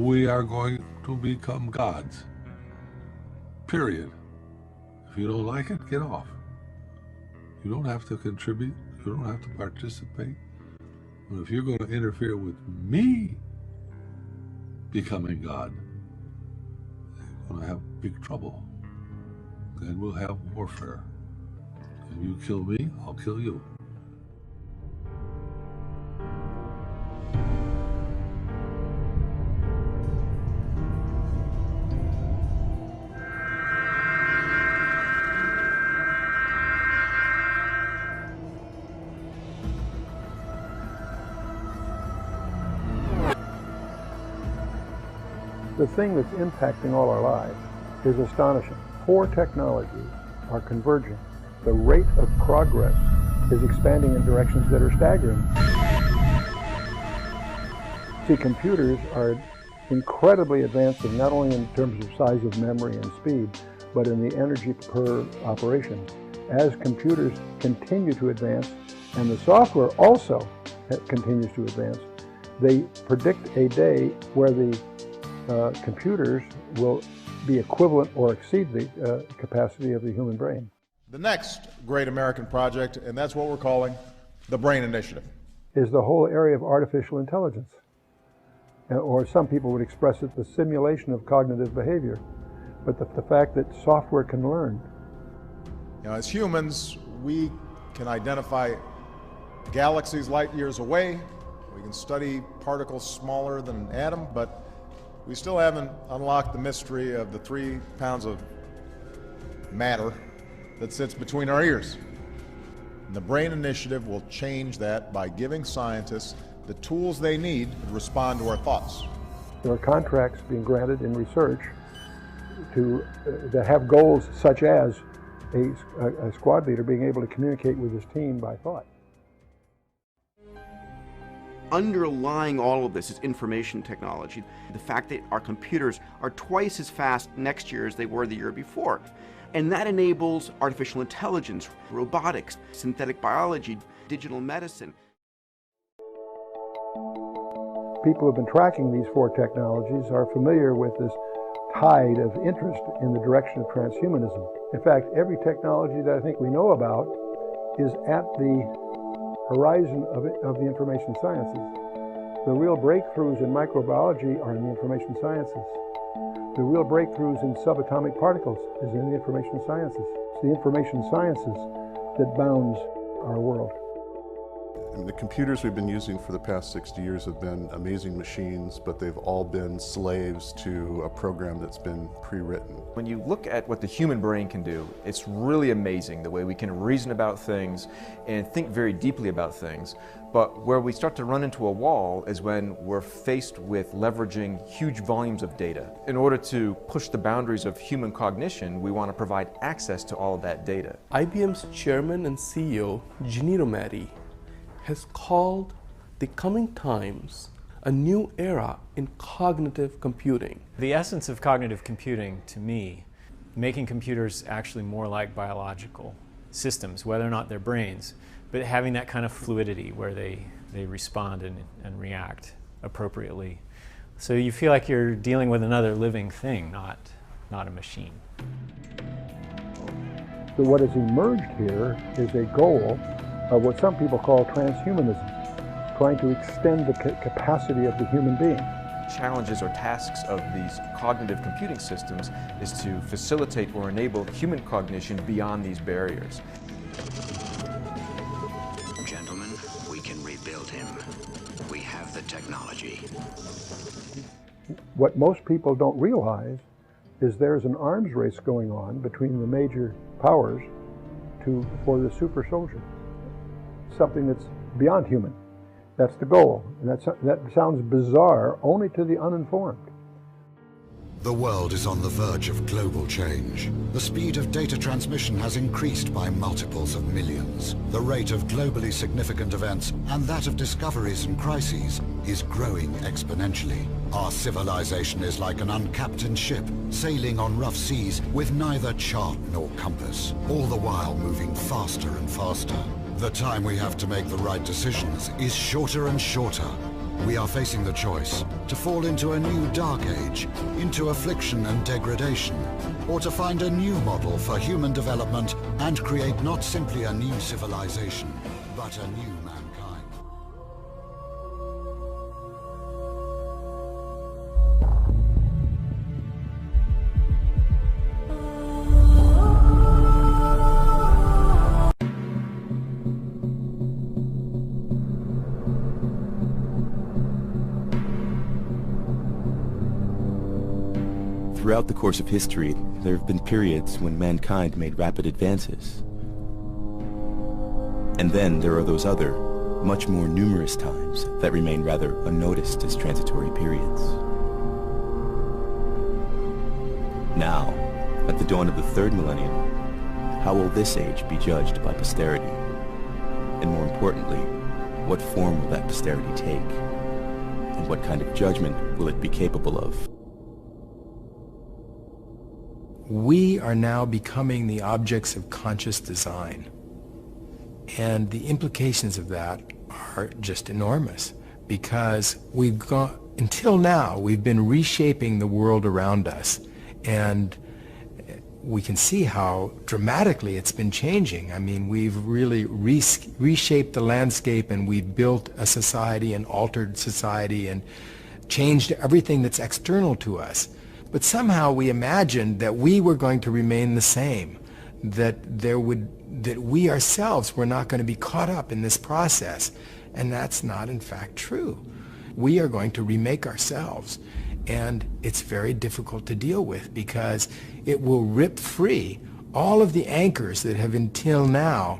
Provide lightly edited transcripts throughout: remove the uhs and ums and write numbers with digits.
we are going to become gods. Period. If you don't like it, get off. You don't have to contribute. You don't have to participate. But if you're going to interfere with me becoming God, you're going to have big trouble. Then we'll have warfare. If you kill me, I'll kill you. The thing that's impacting all our lives is astonishing. 4 technologies are converging. The rate of progress is expanding in directions that are staggering. See, computers are incredibly advanced, not only in terms of size of memory and speed, but in the energy per operation. As computers continue to advance, and the software also continues to advance, they predict a day where the computers will be equivalent or exceed the capacity of the human brain. The next great American project, and that's what we're calling the Brain Initiative, is the whole area of artificial intelligence. Or some people would express it the simulation of cognitive behavior, but the fact that software can learn. You know, as humans, we can identify galaxies light years away. We can study particles smaller than an atom, but we still haven't unlocked the mystery of the 3 pounds of matter that sits between our ears. And the Brain Initiative will change that by giving scientists the tools they need to respond to our thoughts. There are contracts being granted in research that have goals such as a squad leader being able to communicate with his team by thought. Underlying all of this is information technology. The fact that our computers are twice as fast next year as they were the year before. And that enables artificial intelligence, robotics, synthetic biology, digital medicine. People who have been tracking these 4 technologies are familiar with this tide of interest in the direction of transhumanism. In fact, every technology that I think we know about is at the horizon of the information sciences. The real breakthroughs in microbiology are in the information sciences. The real breakthroughs in subatomic particles is in the information sciences. It's the information sciences that bounds our world. And the computers we've been using for the past 60 years have been amazing machines, but they've all been slaves to a program that's been pre-written. When you look at what the human brain can do, it's really amazing the way we can reason about things and think very deeply about things. But where we start to run into a wall is when we're faced with leveraging huge volumes of data. In order to push the boundaries of human cognition, we want to provide access to all of that data. IBM's chairman and CEO, Ginni Rometty, has called the coming times a new era in cognitive computing. The essence of cognitive computing, to me, making computers actually more like biological systems, whether or not they're brains, but having that kind of fluidity where they respond and react appropriately. So you feel like you're dealing with another living thing, not a machine. So what has emerged here is a goal of what some people call transhumanism, trying to extend the capacity of the human being. Challenges or tasks of these cognitive computing systems is to facilitate or enable human cognition beyond these barriers. Gentlemen, we can rebuild him. We have the technology. What most people don't realize is there's an arms race going on between the major powers for the super soldier. Something that's beyond human. That's the goal. And that sounds bizarre only to the uninformed. The world is on the verge of global change. The speed of data transmission has increased by multiples of millions. The rate of globally significant events and that of discoveries and crises is growing exponentially. Our civilization is like an uncaptained ship sailing on rough seas with neither chart nor compass, all the while moving faster and faster. The time we have to make the right decisions is shorter and shorter. We are facing the choice to fall into a new dark age, into affliction and degradation, or to find a new model for human development and create not simply a new civilization, but a new mankind. Throughout the course of history, there have been periods when mankind made rapid advances. And then there are those other, much more numerous times that remain rather unnoticed as transitory periods. Now, at the dawn of the third millennium, how will this age be judged by posterity? And more importantly, what form will that posterity take? And what kind of judgment will it be capable of? We are now becoming the objects of conscious design. And the implications of that are just enormous, because until now, we've been reshaping the world around us. And we can see how dramatically it's been changing. I mean, we've really reshaped the landscape, and we've built a society and altered society and changed everything that's external to us. But somehow we imagined that we were going to remain the same, that we ourselves were not going to be caught up in this process. And that's not in fact true. We are going to remake ourselves. And it's very difficult to deal with, because it will rip free all of the anchors that have until now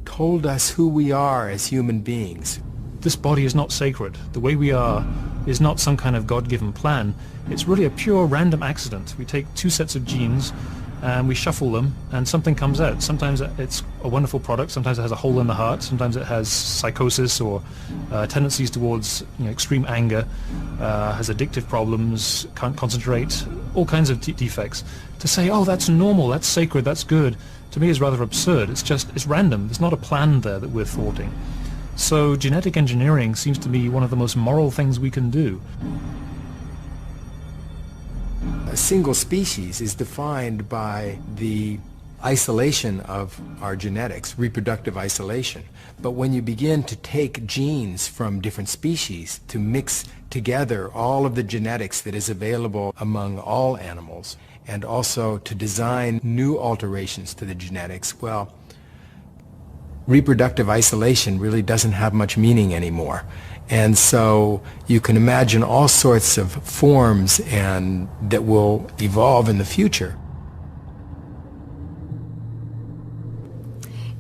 told us who we are as human beings. This body is not sacred. The way we are is not some kind of God-given plan. It's really a pure random accident. We take two sets of genes and we shuffle them and something comes out. Sometimes it's a wonderful product, sometimes it has a hole in the heart, sometimes it has psychosis or tendencies towards extreme anger, has addictive problems, can't concentrate, all kinds of defects. To say, oh, that's normal, that's sacred, that's good, to me is rather absurd. It's random. There's not a plan there that we're thwarting. So genetic engineering seems to me one of the most moral things we can do. A single species is defined by the isolation of our genetics, reproductive isolation. But when you begin to take genes from different species to mix together all of the genetics that is available among all animals, and also to design new alterations to the genetics, well, reproductive isolation really doesn't have much meaning anymore. And so you can imagine all sorts of forms and that will evolve in the future.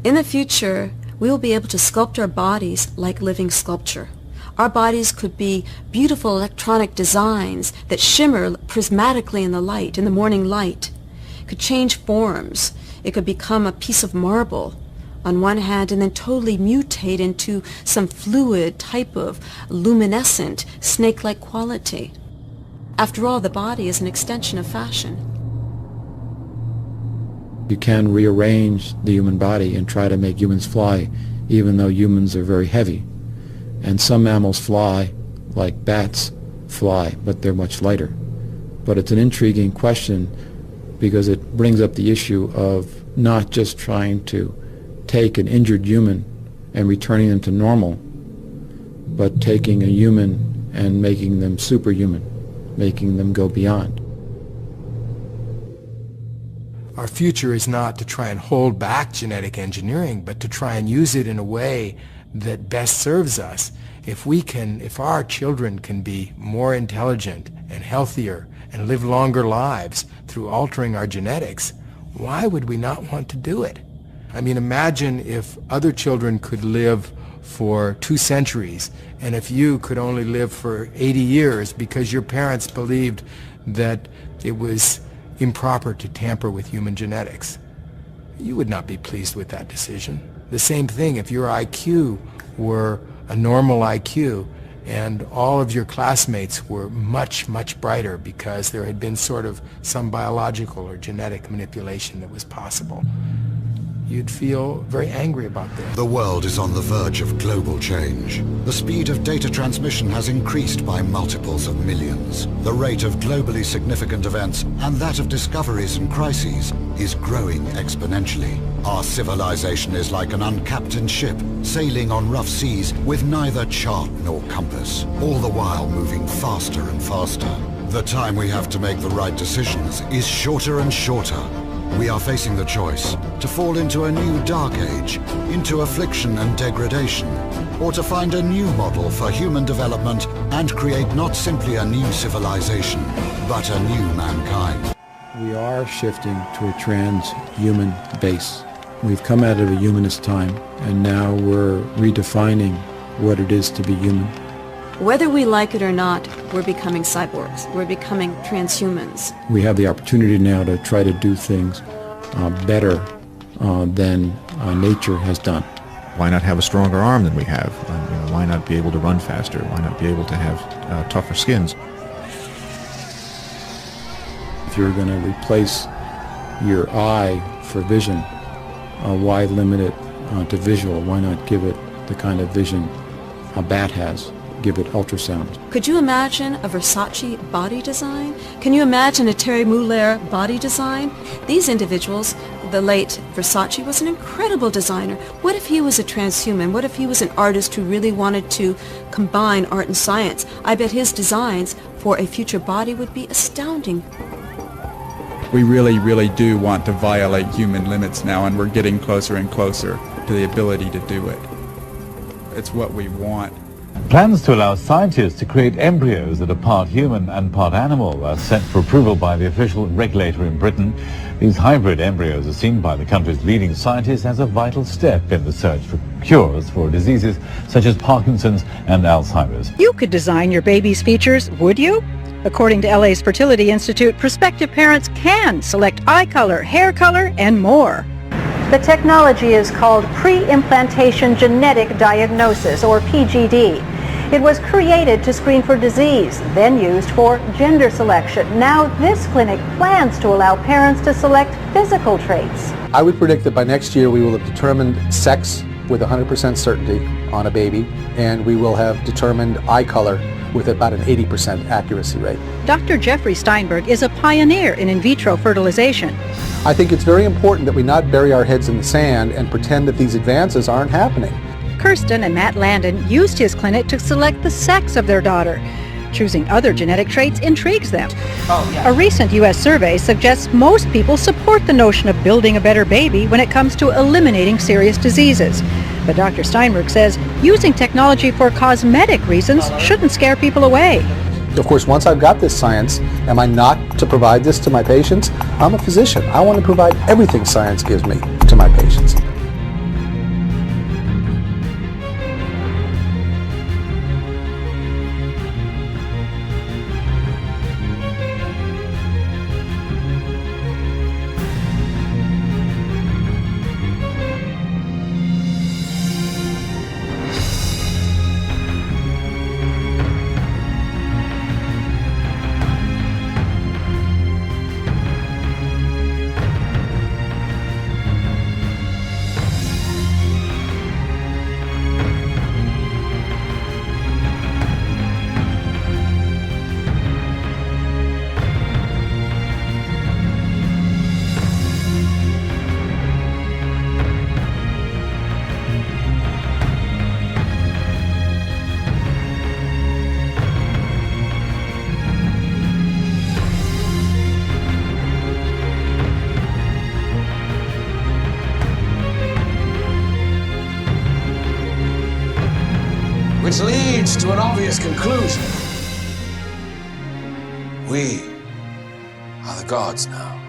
In the future, we will be able to sculpt our bodies like living sculpture. Our bodies could be beautiful electronic designs that shimmer prismatically in the light, in the morning light. It could change forms. It could become a piece of marble on one hand and then totally mutate into some fluid type of luminescent, snake-like quality. After all, the body is an extension of fashion. You can rearrange the human body and try to make humans fly, even though humans are very heavy. And some mammals fly, like bats fly, but they're much lighter. But it's an intriguing question because it brings up the issue of not just trying to take an injured human and returning them to normal, but taking a human and making them superhuman, making them go beyond. Our future is not to try and hold back genetic engineering, but to try and use it in a way that best serves us. If our children can be more intelligent and healthier and live longer lives through altering our genetics, why would we not want to do it? I mean, imagine if other children could live for 2 centuries, and if you could only live for 80 years because your parents believed that it was improper to tamper with human genetics. You would not be pleased with that decision. The same thing if your IQ were a normal IQ and all of your classmates were much, much brighter because there had been sort of some biological or genetic manipulation that was possible. you'd feel very angry about this. The world is on the verge of global change. The speed of data transmission has increased by multiples of millions. The rate of globally significant events and that of discoveries and crises is growing exponentially. Our civilization is like an uncaptained ship sailing on rough seas with neither chart nor compass, all the while moving faster and faster. The time we have to make the right decisions is shorter and shorter. We are facing the choice to fall into a new dark age, into affliction and degradation, or to find a new model for human development and create not simply a new civilization, but a new mankind. We are shifting to a transhuman base. We've come out of a humanist time, and now we're redefining what it is to be human. Whether we like it or not, we're becoming cyborgs. We're becoming transhumans. We have the opportunity now to try to do things better than nature has done. Why not have a stronger arm than we have? Why not be able to run faster? Why not be able to have tougher skins? If you're going to replace your eye for vision, why limit it to visual? Why not give it the kind of vision a bat has? Give it ultrasound. Could you imagine a Versace body design? Can you imagine a Terry Mugler body design? These individuals, the late Versace was an incredible designer. What if he was a transhuman? What if he was an artist who really wanted to combine art and science? I bet his designs for a future body would be astounding. We really do want to violate human limits now, and we're getting closer and closer to the ability to do it. It's what we want. Plans to allow scientists to create embryos that are part human and part animal are set for approval by the official regulator in Britain. These hybrid embryos are seen by the country's leading scientists as a vital step in the search for cures for diseases such as Parkinson's and Alzheimer's. You could design your baby's features, would you? According to LA's Fertility Institute, prospective parents can select eye color, hair color, and more. The technology is called pre-implantation genetic diagnosis, or PGD. It was created to screen for disease, then used for gender selection. Now this clinic plans to allow parents to select physical traits. I would predict that by next year we will have determined sex with 100% certainty on a baby, and we will have determined eye color with about an 80% accuracy rate. Dr. Jeffrey Steinberg is a pioneer in vitro fertilization. I think it's very important that we not bury our heads in the sand and pretend that these advances aren't happening. Kirsten and Matt Landon used his clinic to select the sex of their daughter. Choosing other genetic traits intrigues them. A recent U.S. survey suggests most people support the notion of building a better baby when it comes to eliminating serious diseases. But Dr. Steinberg says using technology for cosmetic reasons shouldn't scare people away. Of course, once I've got this science, am I not to provide this to my patients? I'm a physician. I want to provide everything science gives me to my patients. Which leads to an obvious conclusion. We are the gods now.